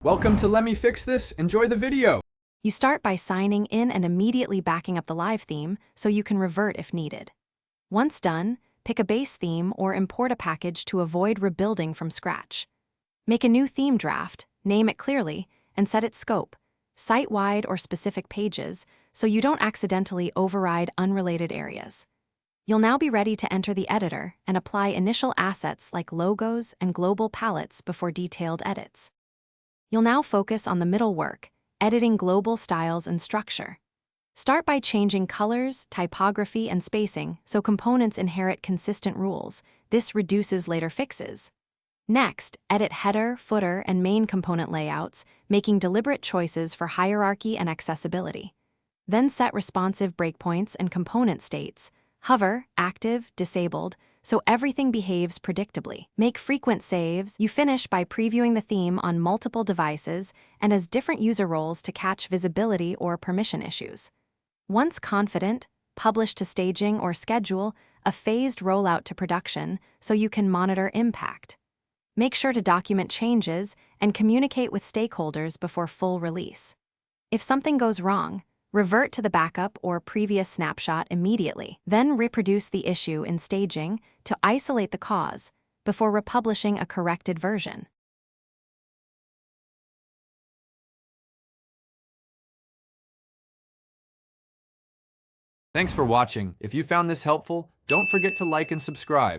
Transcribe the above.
Welcome to Let Me Fix This. Enjoy the video. You start by signing in and immediately backing up the live theme so you can revert if needed. Once done, pick a base theme or import a package to avoid rebuilding from scratch. Make a new theme draft, name it clearly, and set its scope, site-wide or specific pages, so you don't accidentally override unrelated areas. You'll now be ready to enter the editor and apply initial assets like logos and global palettes before detailed edits. You'll now focus on the middle work, editing global styles and structure. Start by changing colors, typography, and spacing so components inherit consistent rules. This reduces later fixes. Next, edit header, footer, and main component layouts, making deliberate choices for hierarchy and accessibility. Then set responsive breakpoints and component states, hover, active, disabled, so everything behaves predictably. Make frequent saves. You finish by previewing the theme on multiple devices and as different user roles to catch visibility or permission issues. Once confident, publish to staging or schedule a phased rollout to production so you can monitor impact. Make sure to document changes and communicate with stakeholders before full release. If something goes wrong, revert to the backup or previous snapshot immediately. Then reproduce the issue in staging to isolate the cause before republishing a corrected version. Thanks for watching. If you found this helpful, don't forget to like and subscribe.